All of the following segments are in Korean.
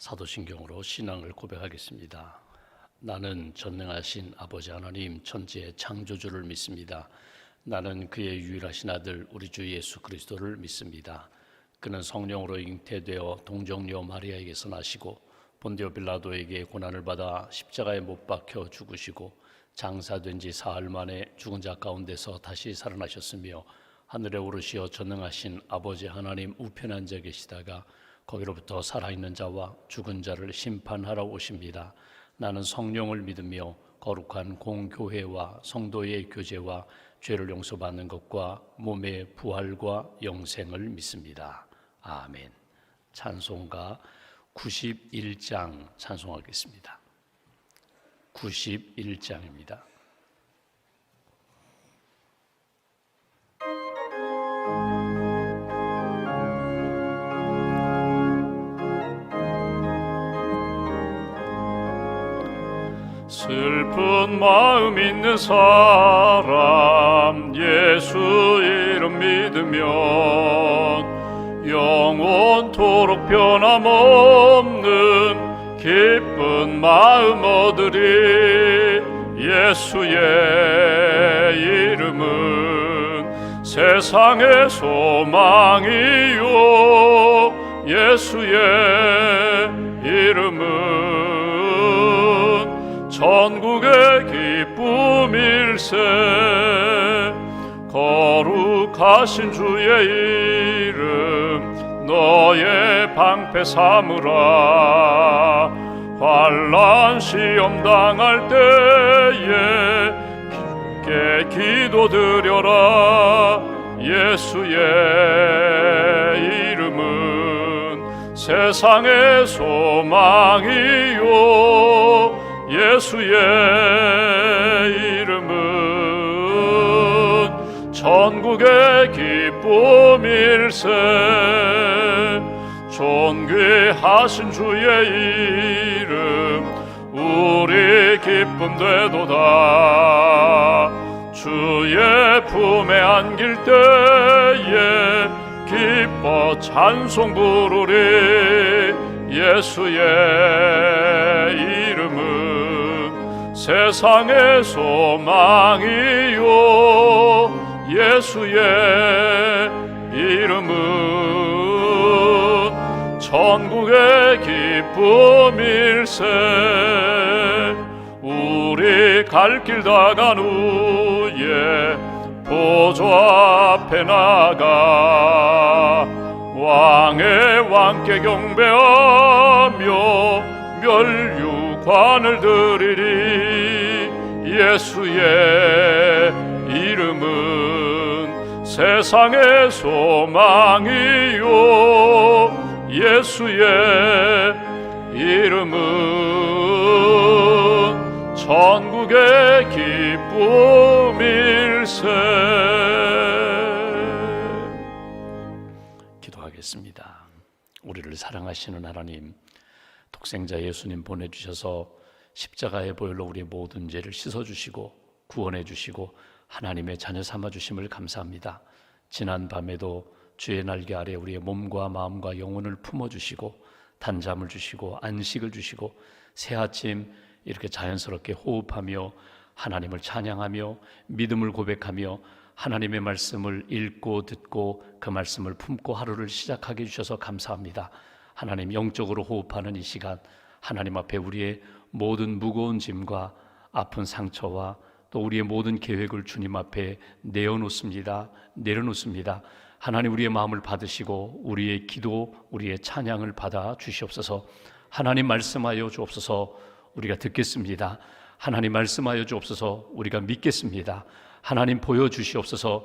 사도신경으로 신앙을 고백하겠습니다. 나는 전능하신 아버지 하나님 천지의 창조주를 믿습니다. 나는 그의 유일하신 아들 우리 주 예수 그리스도를 믿습니다. 그는 성령으로 잉태되어 동정녀 마리아에게서 나시고 본디오 빌라도에게 고난을 받아 십자가에 못 박혀 죽으시고 장사된 지 사흘 만에 죽은 자 가운데서 다시 살아나셨으며 하늘에 오르시어 전능하신 아버지 하나님 우편에 앉아 계시다가 거기로부터 살아있는 자와 죽은 자를 심판하러 오십니다. 나는 성령을 믿으며 거룩한 공교회와 성도의 교제와 죄를 용서받는 것과 몸의 부활과 영생을 믿습니다. 아멘. 찬송가 91장 찬송하겠습니다. 91장입니다. 슬픈 마음 있는 사람 예수 이름 믿으면 영원토록 변함없는 기쁜 마음 얻으리. 예수의 이름은 세상의 소망이요 예수의 이름은 전국의 기쁨일세. 거룩하신 주의 이름 너의 방패 삼으라. 환난 시험 당할 때에 깊게 기도드려라. 예수의 이름은 세상의 소망이요 예수의 이름은 전국의 기쁨일세. 존귀하신 주의 이름 우리 기쁨 되도다. 주의 품에 안길 때에 기뻐 찬송 부르리. 예수의 이름은 세상의 소망이요 예수의 이름은 전국의 기쁨일세. 우리 갈 길 다 간 후에 보좌 앞에 나가 왕의 왕께 경배하며 멸류관을 드리리. 예수의 이름은 세상의 소망이요 예수의 이름은 전국의 기쁨일세. 기도하겠습니다. 우리를 사랑하시는 하나님, 독생자 예수님 보내주셔서 십자가의 보혈로 우리의 모든 죄를 씻어주시고 구원해주시고 하나님의 자녀 삼아주심을 감사합니다. 지난 밤에도 주의 날개 아래 우리의 몸과 마음과 영혼을 품어주시고 단잠을 주시고 안식을 주시고 새 아침 이렇게 자연스럽게 호흡하며 하나님을 찬양하며 믿음을 고백하며 하나님의 말씀을 읽고 듣고 그 말씀을 품고 하루를 시작하게 해주셔서 감사합니다. 하나님, 영적으로 호흡하는 이 시간 하나님 앞에 우리의 모든 무거운 짐과 아픈 상처와 또 우리의 모든 계획을 주님 앞에 내려놓습니다. 하나님, 우리의 마음을 받으시고 우리의 기도, 우리의 찬양을 받아 주시옵소서. 하나님, 말씀하여 주옵소서. 우리가 듣겠습니다. 하나님, 말씀하여 주옵소서. 우리가 믿겠습니다. 하나님, 보여주시옵소서.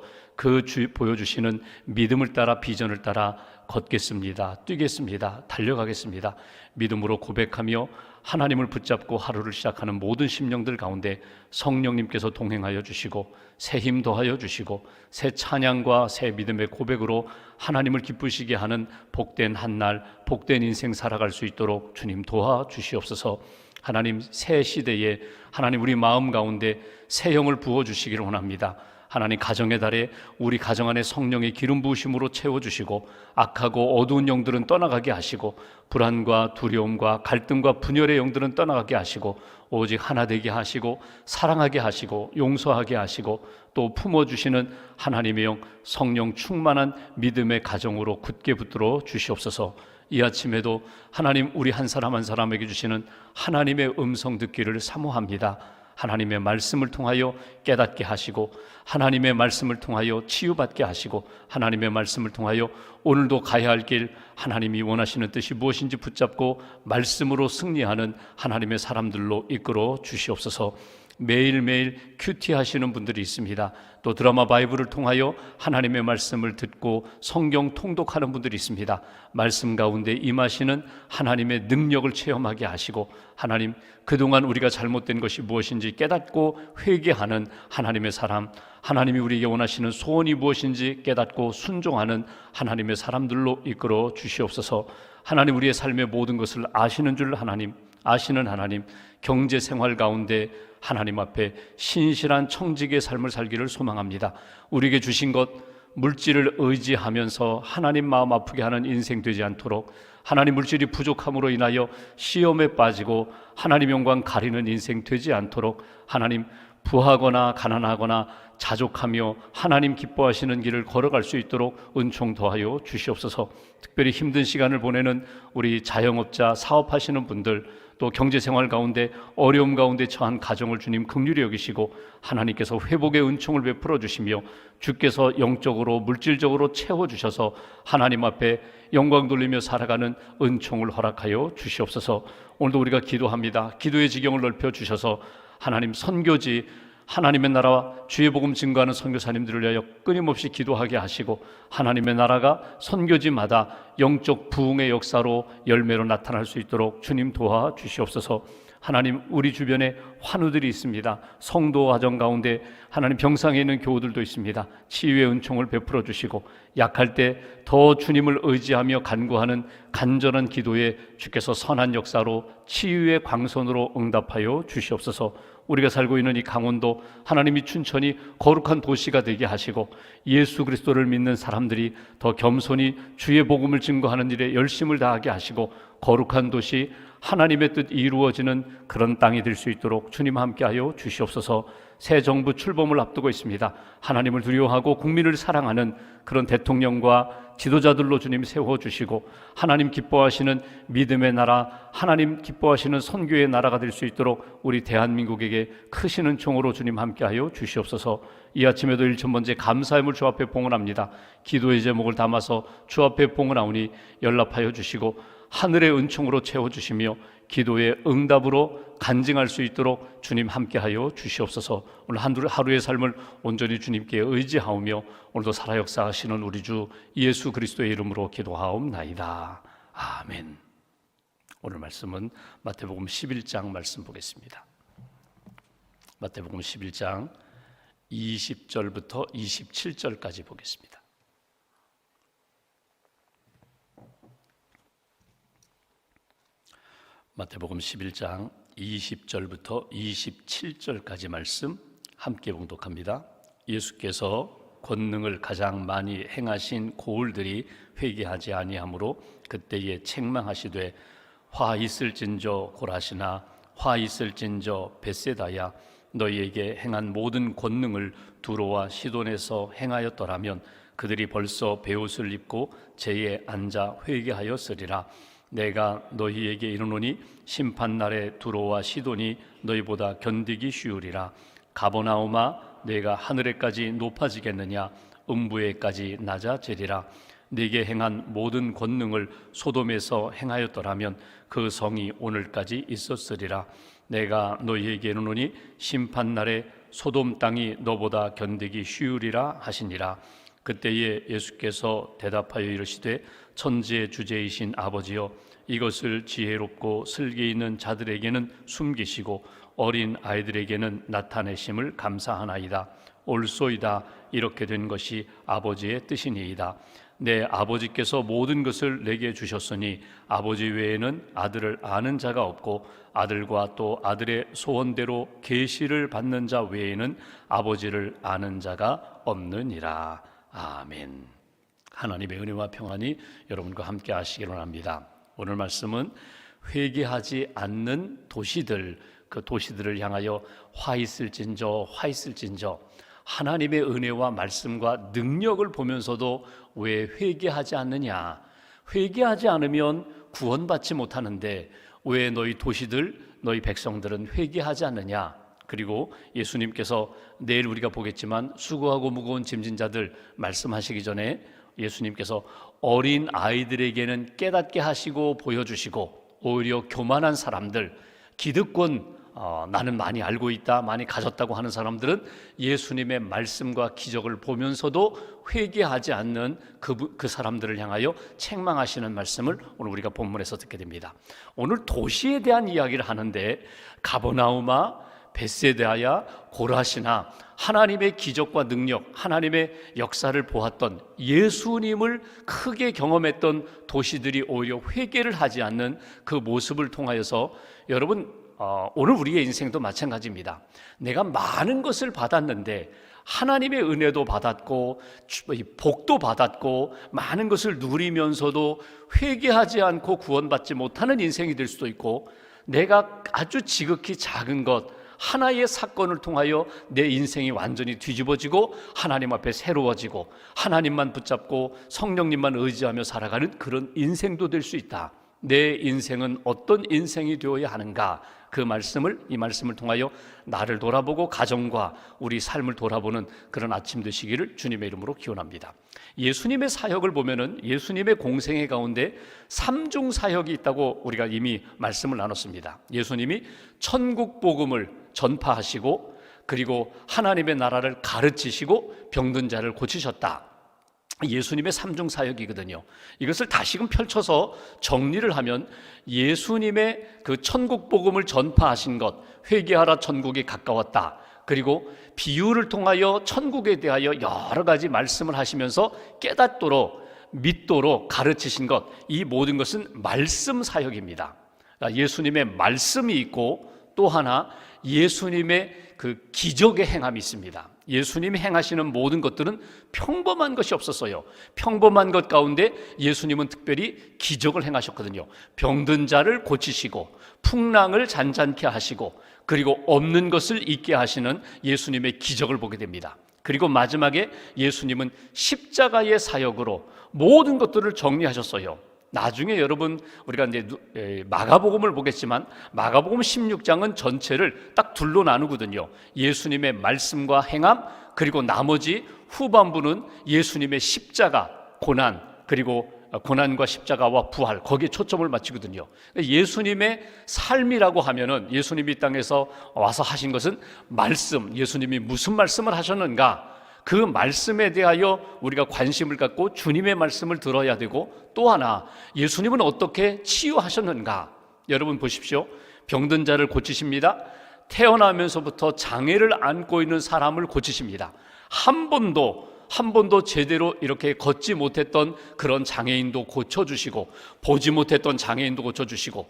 보여주시는 믿음을 따라 비전을 따라 걷겠습니다. 뛰겠습니다. 달려가겠습니다. 믿음으로 고백하며 하나님을 붙잡고 하루를 시작하는 모든 심령들 가운데 성령님께서 동행하여 주시고 새 힘 더하여 주시고 새 찬양과 새 믿음의 고백으로 하나님을 기쁘시게 하는 복된 한날, 복된 인생 살아갈 수 있도록 주님 도와주시옵소서. 하나님, 새 시대에 하나님 우리 마음 가운데 새 영을 부어주시기를 원합니다. 하나님 가정의 달에 우리 가정 안에 성령의 기름 부으심으로 채워주시고 악하고 어두운 영들은 떠나가게 하시고 불안과 두려움과 갈등과 분열의 영들은 떠나가게 하시고 오직 하나 되게 하시고 사랑하게 하시고 용서하게 하시고 또 품어주시는 하나님의 영 성령 충만한 믿음의 가정으로 굳게 붙들어 주시옵소서. 이 아침에도 하나님 우리 한 사람 한 사람에게 주시는 하나님의 음성 듣기를 사모합니다. 하나님의 말씀을 통하여 깨닫게 하시고 하나님의 말씀을 통하여 치유받게 하시고 하나님의 말씀을 통하여 오늘도 가야 할 길 하나님이 원하시는 뜻이 무엇인지 붙잡고 말씀으로 승리하는 하나님의 사람들로 이끌어 주시옵소서. 매일매일 큐티 하시는 분들이 있습니다. 또 드라마 바이블을 통하여 하나님의 말씀을 듣고 성경 통독하는 분들이 있습니다. 말씀 가운데 임하시는 하나님의 능력을 체험하게 하시고 하나님 그동안 우리가 잘못된 것이 무엇인지 깨닫고 회개하는 하나님의 사람, 하나님이 우리에게 원하시는 소원이 무엇인지 깨닫고 순종하는 하나님의 사람들로 이끌어 주시옵소서. 하나님 우리의 삶의 모든 것을 아시는 줄 아시는 하나님, 경제 생활 가운데 하나님 앞에 신실한 청직의 삶을 살기를 소망합니다. 우리에게 주신 것 물질을 의지하면서 하나님 마음 아프게 하는 인생 되지 않도록, 하나님 물질이 부족함으로 인하여 시험에 빠지고 하나님 영광 가리는 인생 되지 않도록, 하나님 부하거나 가난하거나 자족하며 하나님 기뻐하시는 길을 걸어갈 수 있도록 은총 더하여 주시옵소서. 특별히 힘든 시간을 보내는 우리 자영업자, 사업하시는 분들, 또 경제생활 가운데 어려움 가운데 처한 가정을 주님 긍휼히 여기시고 하나님께서 회복의 은총을 베풀어 주시며 주께서 영적으로 물질적으로 채워주셔서 하나님 앞에 영광 돌리며 살아가는 은총을 허락하여 주시옵소서. 오늘도 우리가 기도합니다. 기도의 지경을 넓혀 주셔서 하나님 선교지, 하나님의 나라와 주의 복음 증거하는 선교사님들을 위하여 끊임없이 기도하게 하시고 하나님의 나라가 선교지마다 영적 부흥의 역사로 열매로 나타날 수 있도록 주님 도와주시옵소서. 하나님 우리 주변에 환우들이 있습니다. 성도 가정 가운데 하나님 병상에 있는 교우들도 있습니다. 치유의 은총을 베풀어 주시고 약할 때 더 주님을 의지하며 간구하는 간절한 기도에 주께서 선한 역사로 치유의 광선으로 응답하여 주시옵소서. 우리가 살고 있는 이 강원도 하나님이 춘천이 거룩한 도시가 되게 하시고 예수 그리스도를 믿는 사람들이 더 겸손히 주의 복음을 증거하는 일에 열심을 다하게 하시고 거룩한 도시 하나님의 뜻 이루어지는 그런 땅이 될 수 있도록 주님 함께하여 주시옵소서. 새 정부 출범을 앞두고 있습니다. 하나님을 두려워하고 국민을 사랑하는 그런 대통령과 지도자들로 주님 세워주시고 하나님 기뻐하시는 믿음의 나라, 하나님 기뻐하시는 선교의 나라가 될 수 있도록 우리 대한민국에게 크신 은총으로 주님 함께하여 주시옵소서. 이 아침에도 1,000번째 감사의 물 주 앞에 봉헌합니다. 기도의 제목을 담아서 주 앞에 봉헌하오니 연락하여 주시고 하늘의 은총으로 채워주시며 기도의 응답으로 간증할 수 있도록 주님 함께하여 주시옵소서. 오늘 하루의 삶을 온전히 주님께 의지하오며 오늘도 살아 역사하시는 우리 주 예수 그리스도의 이름으로 기도하옵나이다. 아멘. 오늘 말씀은 마태복음 11장 말씀 보겠습니다. 마태복음 11장 20절부터 27절까지 보겠습니다. 마태복음 11장 20절부터 27절까지 말씀 함께 봉독합니다. 예수께서 권능을 가장 많이 행하신 고을들이 회개하지 아니하므로 그때에 책망하시되 화 있을진저 고라시나 화 있을진저 벳세다야 너희에게 행한 모든 권능을 두로와 시돈에서 행하였더라면 그들이 벌써 베옷을 입고 제에 앉아 회개하였으리라. 내가 너희에게 이르노니 심판날에 두로와 시돈이 너희보다 견디기 쉬우리라. 가버나움아 내가 하늘에까지 높아지겠느냐 음부에까지 낮아지리라. 네게 행한 모든 권능을 소돔에서 행하였더라면 그 성이 오늘까지 있었으리라. 내가 너희에게 이르노니 심판날에 소돔 땅이 너보다 견디기 쉬우리라 하시니라. 그때에 예수께서 대답하여 이르시되 천지의 주제이신 아버지여 이것을 지혜롭고 슬기 있는 자들에게는 숨기시고 어린 아이들에게는 나타내심을 감사하나이다. 옳소이다. 이렇게 된 것이 아버지의 뜻이니이다. 내 아버지께서 모든 것을 내게 주셨으니 아버지 외에는 아들을 아는 자가 없고 아들과 또 아들의 소원대로 계시를 받는 자 외에는 아버지를 아는 자가 없느니라. 아멘. 하나님의 은혜와 평안이 여러분과 함께 하시기를 원합니다. 오늘 말씀은 회개하지 않는 도시들, 그 도시들을 향하여 화 있을진저 하나님의 은혜와 말씀과 능력을 보면서도 왜 회개하지 않느냐? 회개하지 않으면 구원받지 못하는데 왜 너희 도시들, 너희 백성들은 회개하지 않느냐? 그리고 예수님께서 내일 우리가 보겠지만 수고하고 무거운 짐진 자들 말씀하시기 전에 예수님께서 어린 아이들에게는 깨닫게 하시고 보여주시고 오히려 교만한 사람들, 기득권, 나는 많이 알고 있다, 많이 가졌다고 하는 사람들은 예수님의 말씀과 기적을 보면서도 회개하지 않는 그 사람들을 향하여 책망하시는 말씀을 오늘 우리가 본문에서 듣게 됩니다. 오늘 도시에 대한 이야기를 하는데 가버나움아, 벳세다야, 고라시나 하나님의 기적과 능력, 하나님의 역사를 보았던 예수님을 크게 경험했던 도시들이 오히려 회개를 하지 않는 그 모습을 통하여서 여러분, 오늘 우리의 인생도 마찬가지입니다. 내가 많은 것을 받았는데 하나님의 은혜도 받았고 복도 받았고 많은 것을 누리면서도 회개하지 않고 구원받지 못하는 인생이 될 수도 있고, 내가 아주 지극히 작은 것 하나의 사건을 통하여 내 인생이 완전히 뒤집어지고 하나님 앞에 새로워지고 하나님만 붙잡고 성령님만 의지하며 살아가는 그런 인생도 될 수 있다. 내 인생은 어떤 인생이 되어야 하는가? 이 말씀을 통하여 나를 돌아보고 가정과 우리 삶을 돌아보는 그런 아침 되시기를 주님의 이름으로 기원합니다. 예수님의 사역을 보면은 예수님의 공생애 가운데 3중 사역이 있다고 우리가 이미 말씀을 나눴습니다. 예수님이 천국 복음을 전파하시고 그리고 하나님의 나라를 가르치시고 병든 자를 고치셨다. 예수님의 3중 사역이거든요. 이것을 다시금 펼쳐서 정리를 하면 예수님의 그 천국 복음을 전파하신 것, 회개하라 천국이 가까웠다. 그리고 비유를 통하여 천국에 대하여 여러 가지 말씀을 하시면서 깨닫도록 믿도록 가르치신 것, 이 모든 것은 말씀 사역입니다. 예수님의 말씀이 있고 또 하나 예수님의 그 기적의 행함이 있습니다. 예수님이 행하시는 모든 것들은 평범한 것이 없었어요. 평범한 것 가운데 예수님은 특별히 기적을 행하셨거든요. 병든 자를 고치시고 풍랑을 잔잔케 하시고 그리고 없는 것을 있게 하시는 예수님의 기적을 보게 됩니다. 그리고 마지막에 예수님은 십자가의 사역으로 모든 것들을 정리하셨어요. 나중에 여러분 우리가 이제 마가복음을 보겠지만 마가복음 16장은 전체를 딱 둘로 나누거든요. 예수님의 말씀과 행함, 그리고 나머지 후반부는 예수님의 십자가, 고난, 그리고 고난과 십자가와 부활, 거기에 초점을 맞추거든요. 예수님의 삶이라고 하면은 예수님이 이 땅에서 와서 하신 것은 말씀, 예수님이 무슨 말씀을 하셨는가, 그 말씀에 대하여 우리가 관심을 갖고 주님의 말씀을 들어야 되고, 또 하나 예수님은 어떻게 치유하셨는가. 여러분 보십시오. 병든 자를 고치십니다. 태어나면서부터 장애를 안고 있는 사람을 고치십니다. 한 번도 제대로 이렇게 걷지 못했던 그런 장애인도 고쳐주시고, 보지 못했던 장애인도 고쳐주시고,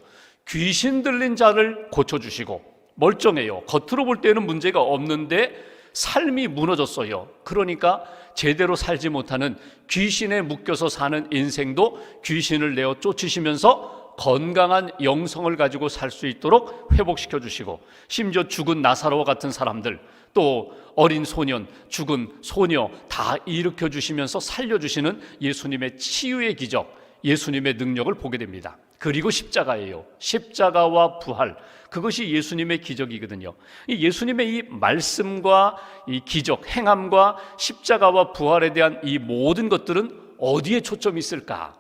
귀신 들린 자를 고쳐주시고, 멀쩡해요. 겉으로 볼 때는 문제가 없는데 삶이 무너졌어요. 그러니까 제대로 살지 못하는 귀신에 묶여서 사는 인생도 귀신을 내어 쫓으시면서 건강한 영성을 가지고 살 수 있도록 회복시켜 주시고, 심지어 죽은 나사로와 같은 사람들, 또 어린 소년, 죽은 소녀 다 일으켜 주시면서 살려주시는 예수님의 치유의 기적, 예수님의 능력을 보게 됩니다. 그리고 십자가예요. 십자가와 부활, 그것이 예수님의 기적이거든요. 예수님의 이 말씀과 이 기적, 행함과 십자가와 부활에 대한 이 모든 것들은 어디에 초점이 있을까?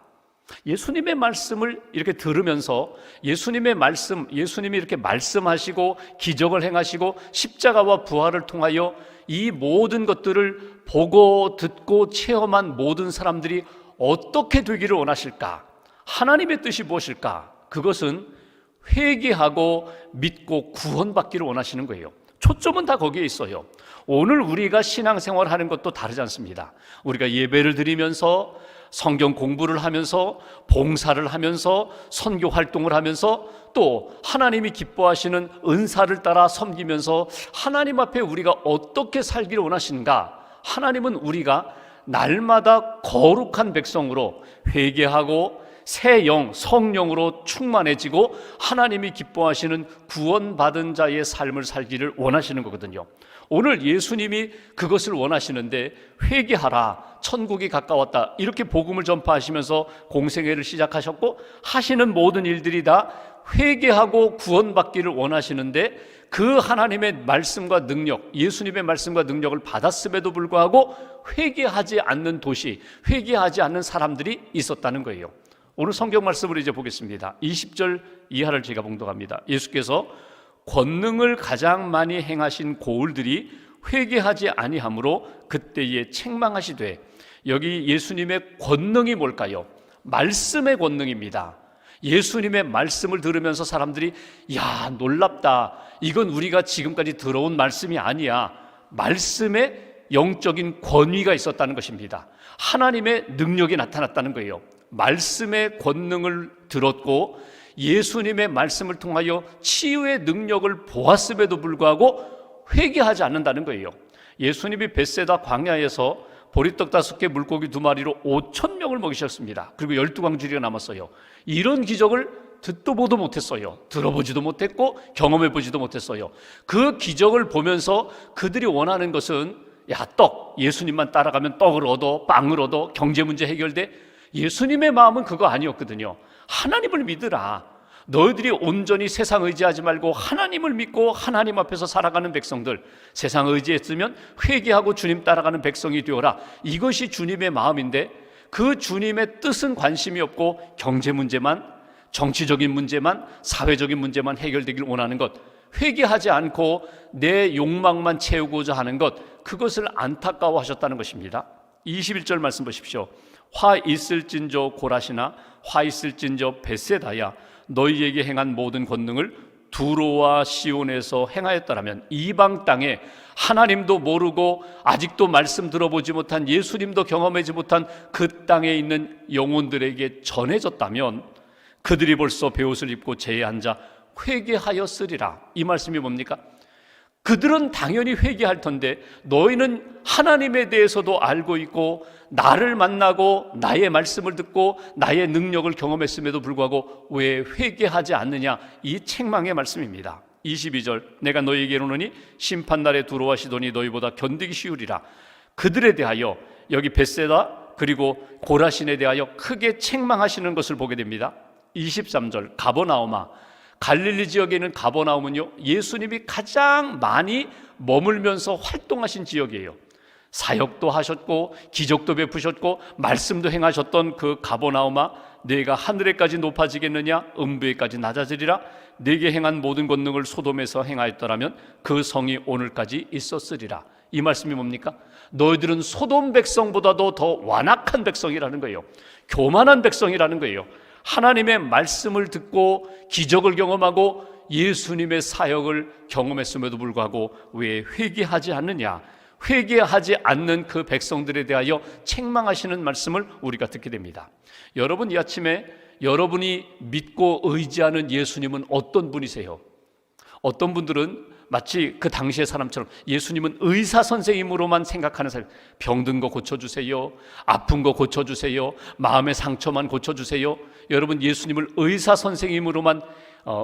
예수님의 말씀을 이렇게 들으면서 예수님의 말씀, 예수님이 이렇게 말씀하시고 기적을 행하시고 십자가와 부활을 통하여 이 모든 것들을 보고 듣고 체험한 모든 사람들이 어떻게 되기를 원하실까? 하나님의 뜻이 무엇일까? 그것은 회개하고 믿고 구원받기를 원하시는 거예요. 초점은 다 거기에 있어요. 오늘 우리가 신앙생활 하는 것도 다르지 않습니다. 우리가 예배를 드리면서 성경 공부를 하면서 봉사를 하면서 선교 활동을 하면서 또 하나님이 기뻐하시는 은사를 따라 섬기면서 하나님 앞에 우리가 어떻게 살기를 원하시는가? 하나님은 우리가 날마다 거룩한 백성으로 회개하고 새 영, 성령으로 충만해지고 하나님이 기뻐하시는 구원받은 자의 삶을 살기를 원하시는 거거든요. 오늘 예수님이 그것을 원하시는데 회개하라, 천국이 가까웠다, 이렇게 복음을 전파하시면서 공생애를 시작하셨고 하시는 모든 일들이 다 회개하고 구원받기를 원하시는데 그 하나님의 말씀과 능력, 예수님의 말씀과 능력을 받았음에도 불구하고 회개하지 않는 도시, 회개하지 않는 사람들이 있었다는 거예요. 오늘 성경 말씀을 이제 보겠습니다. 20절 이하를 제가 봉독합니다. 예수께서 권능을 가장 많이 행하신 고을들이 회개하지 아니하므로 그때에 책망하시되, 여기 예수님의 권능이 뭘까요? 말씀의 권능입니다. 예수님의 말씀을 들으면서 사람들이 야, 놀랍다, 이건 우리가 지금까지 들어온 말씀이 아니야, 말씀에 영적인 권위가 있었다는 것입니다. 하나님의 능력이 나타났다는 거예요. 말씀의 권능을 들었고 예수님의 말씀을 통하여 치유의 능력을 보았음에도 불구하고 회개하지 않는다는 거예요. 예수님이 벳세다 광야에서 보리떡 5개 물고기 2마리로 5,000명을 먹이셨습니다. 그리고 12광주리가 남았어요. 이런 기적을 듣도 보도 못했어요. 들어보지도 못했고 경험해보지도 못했어요. 그 기적을 보면서 그들이 원하는 것은 야, 떡, 예수님만 따라가면 떡을 얻어, 빵을 얻어, 경제 문제 해결돼. 예수님의 마음은 그거 아니었거든요. 하나님을 믿으라. 너희들이 온전히 세상 의지하지 말고 하나님을 믿고 하나님 앞에서 살아가는 백성들, 세상 의지했으면 회개하고 주님 따라가는 백성이 되어라. 이것이 주님의 마음인데 그 주님의 뜻은 관심이 없고 경제 문제만, 정치적인 문제만, 사회적인 문제만 해결되길 원하는 것, 회개하지 않고 내 욕망만 채우고자 하는 것, 그것을 안타까워하셨다는 것입니다. 21절 말씀 보십시오. 화 있을진저 고라시나 화 있을진저 벳세다야, 너희에게 행한 모든 권능을 두로와 시온에서 행하였더라면, 이방 땅에 하나님도 모르고 아직도 말씀 들어보지 못한, 예수님도 경험하지 못한 그 땅에 있는 영혼들에게 전해졌다면 그들이 벌써 베옷을 입고 제에 앉아 회개하였으리라. 이 말씀이 뭡니까? 그들은 당연히 회개할 텐데 너희는 하나님에 대해서도 알고 있고 나를 만나고 나의 말씀을 듣고 나의 능력을 경험했음에도 불구하고 왜 회개하지 않느냐, 이 책망의 말씀입니다. 22절, 내가 너희에게 이르노니 심판날에 두로와 시돈이 너희보다 견디기 쉬우리라. 그들에 대하여, 여기 벳세다 그리고 고라신에 대하여 크게 책망하시는 것을 보게 됩니다. 23절, 가버나움아, 갈릴리 지역에 있는 가버나움은요, 예수님이 가장 많이 머물면서 활동하신 지역이에요. 사역도 하셨고 기적도 베푸셨고 말씀도 행하셨던 그 가버나움아, 네가 하늘에까지 높아지겠느냐, 음부에까지 낮아지리라. 네게 행한 모든 권능을 소돔에서 행하였더라면 그 성이 오늘까지 있었으리라. 이 말씀이 뭡니까? 너희들은 소돔 백성보다도 더 완악한 백성이라는 거예요. 교만한 백성이라는 거예요. 하나님의 말씀을 듣고 기적을 경험하고 예수님의 사역을 경험했음에도 불구하고 왜 회개하지 않느냐, 회개하지 않는 그 백성들에 대하여 책망하시는 말씀을 우리가 듣게 됩니다. 여러분, 이 아침에 여러분이 믿고 의지하는 예수님은 어떤 분이세요? 어떤 분들은 마치 그 당시의 사람처럼 예수님은 의사 선생님으로만 생각하는 사람, 병든 거 고쳐주세요, 아픈 거 고쳐주세요, 마음의 상처만 고쳐주세요. 여러분, 예수님을 의사 선생님으로만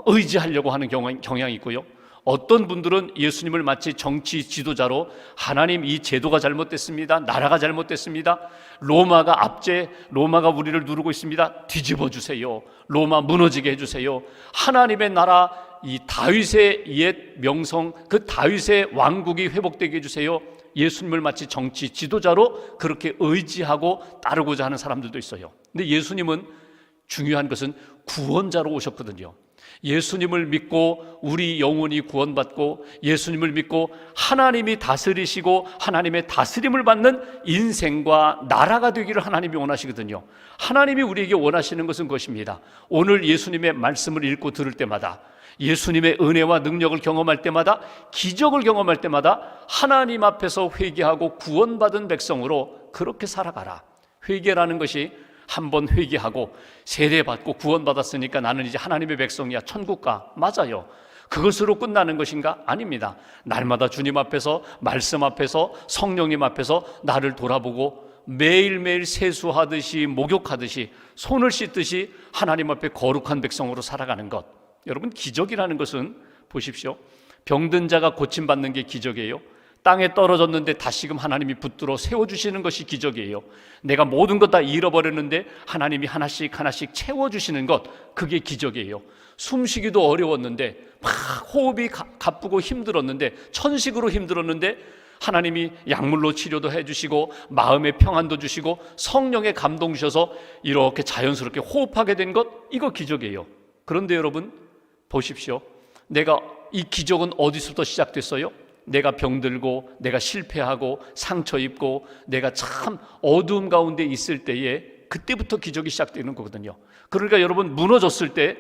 의지하려고 하는 경향이 있고요, 어떤 분들은 예수님을 마치 정치 지도자로 하나님, 이 제도가 잘못됐습니다, 나라가 잘못됐습니다, 로마가 우리를 누르고 있습니다, 뒤집어 주세요, 로마 무너지게 해주세요, 하나님의 나라, 이 다윗의 옛 명성, 그 다윗의 왕국이 회복되게 해주세요. 예수님을 마치 정치 지도자로 그렇게 의지하고 따르고자 하는 사람들도 있어요. 근데 예수님은 중요한 것은 구원자로 오셨거든요. 예수님을 믿고 우리 영혼이 구원받고 예수님을 믿고 하나님이 다스리시고 하나님의 다스림을 받는 인생과 나라가 되기를 하나님이 원하시거든요. 하나님이 우리에게 원하시는 것은 그것입니다. 오늘 예수님의 말씀을 읽고 들을 때마다, 예수님의 은혜와 능력을 경험할 때마다, 기적을 경험할 때마다 하나님 앞에서 회개하고 구원받은 백성으로 그렇게 살아가라. 회개라는 것이 한번 회개하고 세례받고 구원받았으니까 나는 이제 하나님의 백성이야, 천국 가, 맞아요. 그것으로 끝나는 것인가? 아닙니다. 날마다 주님 앞에서, 말씀 앞에서, 성령님 앞에서 나를 돌아보고 매일매일 세수하듯이, 목욕하듯이, 손을 씻듯이 하나님 앞에 거룩한 백성으로 살아가는 것. 여러분, 기적이라는 것은 보십시오. 병든 자가 고침받는 게 기적이에요. 땅에 떨어졌는데 다시금 하나님이 붙들어 세워주시는 것이 기적이에요. 내가 모든 것 다 잃어버렸는데 하나님이 하나씩 하나씩 채워주시는 것, 그게 기적이에요. 숨쉬기도 어려웠는데, 막 호흡이 가쁘고 힘들었는데, 천식으로 힘들었는데 하나님이 약물로 치료도 해주시고 마음의 평안도 주시고 성령의 감동 주셔서 이렇게 자연스럽게 호흡하게 된 것, 이거 기적이에요. 그런데 여러분 보십시오. 내가 이 기적은 어디서부터 시작됐어요? 내가 병들고 내가 실패하고 상처 입고 내가 참 어두움 가운데 있을 때에 그때부터 기적이 시작되는 거거든요. 그러니까 여러분, 무너졌을 때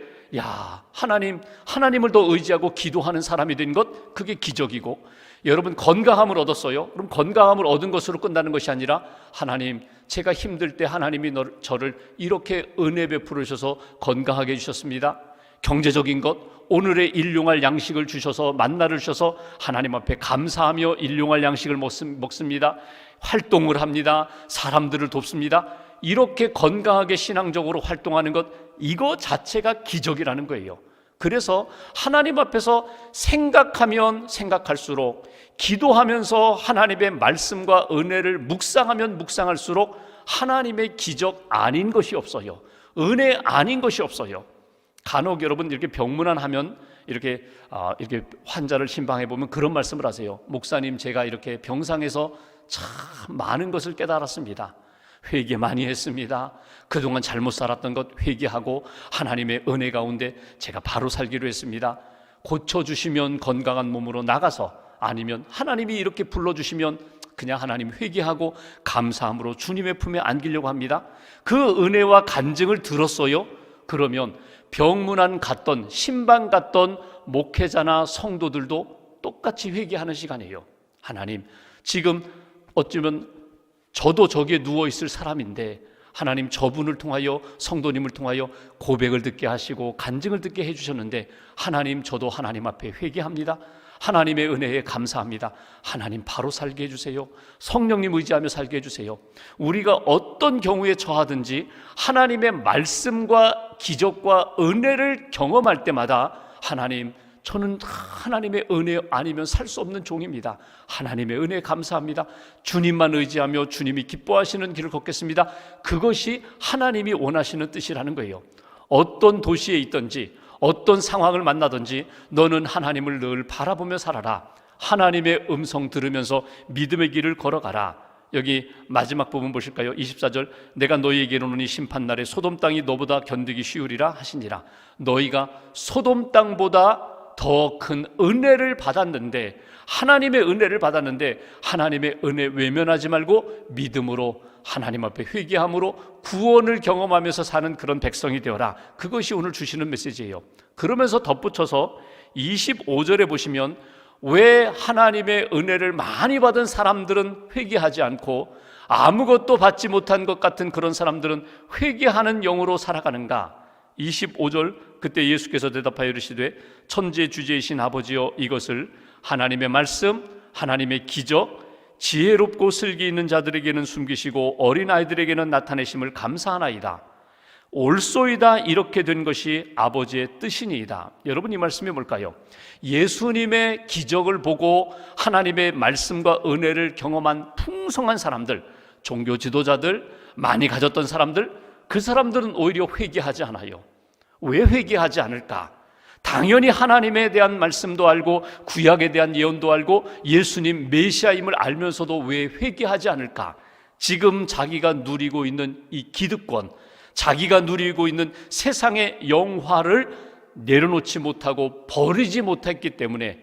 하나님을 더 의지하고 기도하는 사람이 된 것, 그게 기적이고, 여러분 건강함을 얻었어요. 그럼 건강함을 얻은 것으로 끝나는 것이 아니라, 하나님, 제가 힘들 때 하나님이 저를 이렇게 은혜 베풀으셔서 건강하게 해주셨습니다. 경제적인 것, 오늘의 일용할 양식을 주셔서, 만나를 주셔서 하나님 앞에 감사하며 일용할 양식을 먹습니다. 활동을 합니다. 사람들을 돕습니다. 이렇게 건강하게 신앙적으로 활동하는 것, 이거 자체가 기적이라는 거예요. 그래서 하나님 앞에서 생각하면 생각할수록, 기도하면서 하나님의 말씀과 은혜를 묵상하면 묵상할수록 하나님의 기적 아닌 것이 없어요. 은혜 아닌 것이 없어요. 간혹 여러분 이렇게 병문안 하면 이렇게 환자를 신방해 보면 그런 말씀을 하세요. 목사님, 제가 이렇게 병상에서 참 많은 것을 깨달았습니다. 회개 많이 했습니다. 그동안 잘못 살았던 것 회개하고 하나님의 은혜 가운데 제가 바로 살기로 했습니다. 고쳐주시면 건강한 몸으로 나가서, 아니면 하나님이 이렇게 불러주시면 그냥 하나님 회개하고 감사함으로 주님의 품에 안기려고 합니다. 그 은혜와 간증을 들었어요. 그러면 병문안 갔던, 신방 갔던 목회자나 성도들도 똑같이 회개하는 시간이에요. 하나님, 지금 어쩌면 저도 저기에 누워있을 사람인데 하나님, 저분을 통하여, 성도님을 통하여 고백을 듣게 하시고 간증을 듣게 해주셨는데, 하나님, 저도 하나님 앞에 회개합니다. 하나님의 은혜에 감사합니다. 하나님, 바로 살게 해주세요. 성령님 의지하며 살게 해주세요. 우리가 어떤 경우에 처하든지 하나님의 말씀과 기적과 은혜를 경험할 때마다, 하나님, 저는 하나님의 은혜 아니면 살 수 없는 종입니다. 하나님의 은혜 감사합니다. 주님만 의지하며 주님이 기뻐하시는 길을 걷겠습니다. 그것이 하나님이 원하시는 뜻이라는 거예요. 어떤 도시에 있든지 어떤 상황을 만나든지 너는 하나님을 늘 바라보며 살아라. 하나님의 음성 들으면서 믿음의 길을 걸어가라. 여기 마지막 부분 보실까요? 24절, 내가 너희에게 이르노니 심판날에 소돔 땅이 너보다 견디기 쉬우리라 하시니라. 너희가 소돔 땅보다 더 큰 은혜를 받았는데, 하나님의 은혜를 받았는데, 하나님의 은혜 외면하지 말고 믿음으로 하나님 앞에 회개함으로 구원을 경험하면서 사는 그런 백성이 되어라. 그것이 오늘 주시는 메시지예요. 그러면서 덧붙여서 25절에 보시면, 왜 하나님의 은혜를 많이 받은 사람들은 회개하지 않고 아무것도 받지 못한 것 같은 그런 사람들은 회개하는 영으로 살아가는가? 25절, 그때 예수께서 대답하여 이르시되, 천지의 주제이신 아버지여, 이것을 하나님의 말씀, 하나님의 기적, 지혜롭고 슬기 있는 자들에게는 숨기시고 어린아이들에게는 나타내심을 감사하나이다. 옳소이다. 이렇게 된 것이 아버지의 뜻이니이다. 여러분, 이 말씀이 뭘까요? 예수님의 기적을 보고 하나님의 말씀과 은혜를 경험한 풍성한 사람들, 종교 지도자들, 많이 가졌던 사람들, 그 사람들은 오히려 회개하지 않아요. 왜 회개하지 않을까? 당연히 하나님에 대한 말씀도 알고 구약에 대한 예언도 알고 예수님 메시아임을 알면서도 왜 회개하지 않을까? 지금 자기가 누리고 있는 이 기득권, 자기가 누리고 있는 세상의 영화를 내려놓지 못하고 버리지 못했기 때문에,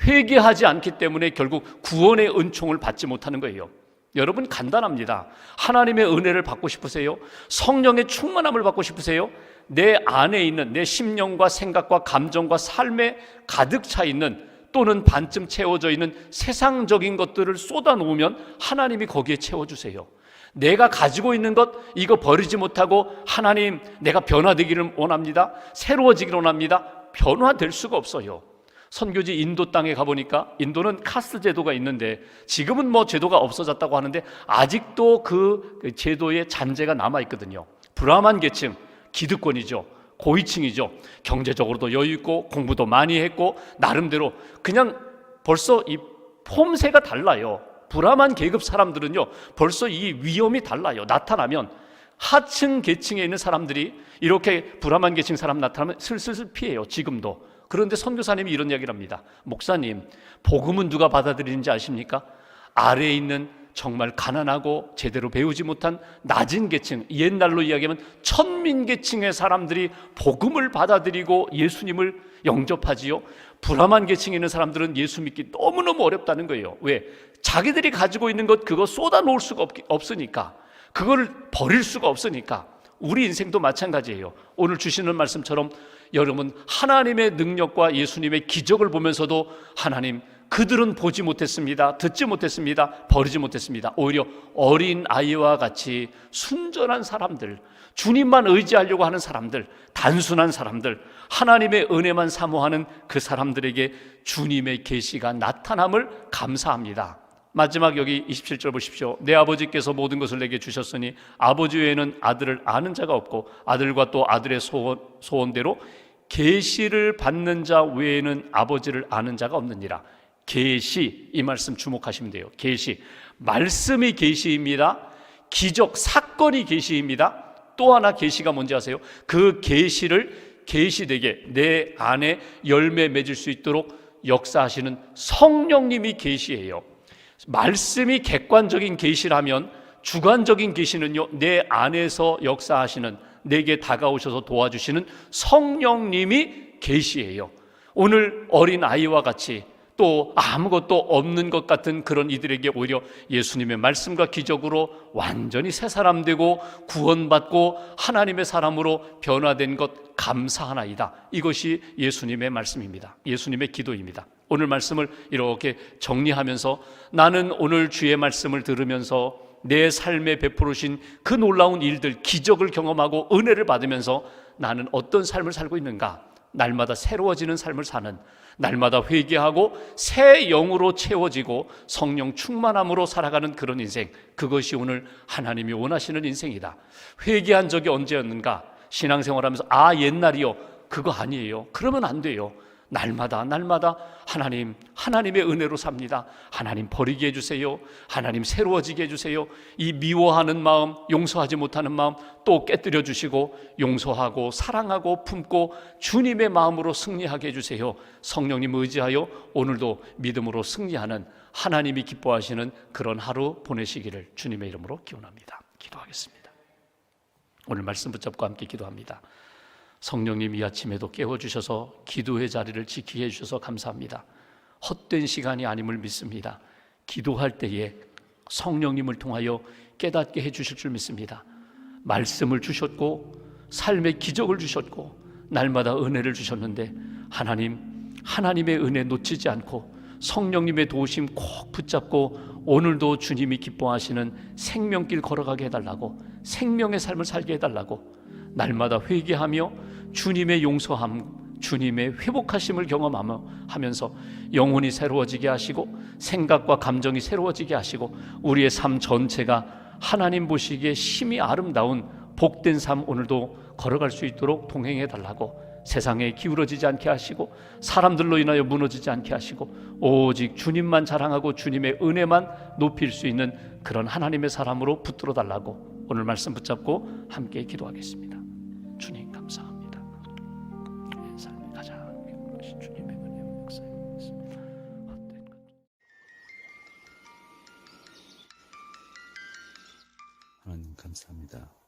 회개하지 않기 때문에 결국 구원의 은총을 받지 못하는 거예요. 여러분, 간단합니다. 하나님의 은혜를 받고 싶으세요? 성령의 충만함을 받고 싶으세요? 내 안에 있는 내 심령과 생각과 감정과 삶에 가득 차 있는, 또는 반쯤 채워져 있는 세상적인 것들을 쏟아놓으면 하나님이 거기에 채워주세요. 내가 가지고 있는 것 이거 버리지 못하고 하나님 내가 변화되기를 원합니다. 새로워지기를 원합니다. 변화될 수가 없어요. 선교지 인도 땅에 가보니까 인도는 카스트 제도가 있는데 지금은 뭐 제도가 없어졌다고 하는데 아직도 그 제도의 잔재가 남아있거든요. 브라만 계층, 기득권이죠. 고위층이죠. 경제적으로도 여유있고 공부도 많이 했고 나름대로 그냥 벌써 이 폼새가 달라요. 브라만 계급 사람들은요 벌써 이 위험이 달라요. 나타나면 하층 계층에 있는 사람들이 이렇게 브라만 계층 사람 나타나면 슬슬 피해요. 지금도. 그런데 선교사님이 이런 이야기를 합니다. 목사님, 복음은 누가 받아들이는지 아십니까? 아래에 있는 정말 가난하고 제대로 배우지 못한 낮은 계층, 옛날로 이야기하면 천민 계층의 사람들이 복음을 받아들이고 예수님을 영접하지요. 불암한 계층에 있는 사람들은 예수 믿기 너무너무 어렵다는 거예요. 왜? 자기들이 가지고 있는 것 그거 쏟아놓을 수가 없으니까, 그걸 버릴 수가 없으니까. 우리 인생도 마찬가지예요. 오늘 주시는 말씀처럼 여러분 하나님의 능력과 예수님의 기적을 보면서도 하나님 그들은 보지 못했습니다. 듣지 못했습니다. 버리지 못했습니다. 오히려 어린 아이와 같이 순전한 사람들, 주님만 의지하려고 하는 사람들, 단순한 사람들, 하나님의 은혜만 사모하는 그 사람들에게 주님의 계시가 나타남을 감사합니다. 마지막 여기 27절 보십시오. 내 아버지께서 모든 것을 내게 주셨으니 아버지 외에는 아들을 아는 자가 없고 아들과 또 아들의 소원대로 계시를 받는 자 외에는 아버지를 아는 자가 없느니라. 계시, 이 말씀 주목하시면 돼요. 계시, 말씀이 계시입니다. 기적, 사건이 계시입니다. 또 하나 계시가 뭔지 아세요? 그 계시를 계시되게 내 안에 열매 맺을 수 있도록 역사하시는 성령님이 계시예요. 말씀이 객관적인 계시라면 주관적인 계시는요, 내 안에서 역사하시는, 내게 다가오셔서 도와주시는 성령님이 계시예요. 오늘 어린 아이와 같이 또 아무것도 없는 것 같은 그런 이들에게 오히려 예수님의 말씀과 기적으로 완전히 새 사람 되고 구원받고 하나님의 사람으로 변화된 것 감사하나이다. 이것이 예수님의 말씀입니다. 예수님의 기도입니다. 오늘 말씀을 이렇게 정리하면서 나는 오늘 주의 말씀을 들으면서 내 삶에 베풀으신 그 놀라운 일들, 기적을 경험하고 은혜를 받으면서 나는 어떤 삶을 살고 있는가? 날마다 새로워지는 삶을 사는, 날마다 회개하고 새 영으로 채워지고 성령 충만함으로 살아가는 그런 인생, 그것이 오늘 하나님이 원하시는 인생이다. 회개한 적이 언제였는가? 신앙생활하면서 옛날이요, 그거 아니에요. 그러면 안 돼요. 날마다 하나님의 은혜로 삽니다. 하나님 버리게 해주세요. 하나님 새로워지게 해주세요. 이 미워하는 마음, 용서하지 못하는 마음 또 깨뜨려 주시고 용서하고 사랑하고 품고 주님의 마음으로 승리하게 해주세요. 성령님 의지하여 오늘도 믿음으로 승리하는, 하나님이 기뻐하시는 그런 하루 보내시기를 주님의 이름으로 기원합니다. 기도하겠습니다. 오늘 말씀 붙잡고 함께 기도합니다. 성령님 이 아침에도 깨워주셔서 기도의 자리를 지키게 해주셔서 감사합니다. 헛된 시간이 아님을 믿습니다. 기도할 때에 성령님을 통하여 깨닫게 해주실 줄 믿습니다. 말씀을 주셨고 삶의 기적을 주셨고 날마다 은혜를 주셨는데 하나님의 은혜 놓치지 않고 성령님의 도우심 꼭 붙잡고 오늘도 주님이 기뻐하시는 생명길 걸어가게 해달라고, 생명의 삶을 살게 해달라고, 날마다 회개하며 주님의 용서함, 주님의 회복하심을 경험하면서 영혼이 새로워지게 하시고 생각과 감정이 새로워지게 하시고 우리의 삶 전체가 하나님 보시기에 심히 아름다운 복된 삶 오늘도 걸어갈 수 있도록 동행해 달라고, 세상에 기울어지지 않게 하시고 사람들로 인하여 무너지지 않게 하시고 오직 주님만 자랑하고 주님의 은혜만 높일 수 있는 그런 하나님의 사람으로 붙들어 달라고 오늘 말씀 붙잡고 함께 기도하겠습니다. 주님 감사합니다. 삶이 가장 귀한 것이 주님의 은혜와 역사입니다. 하나님 감사합니다.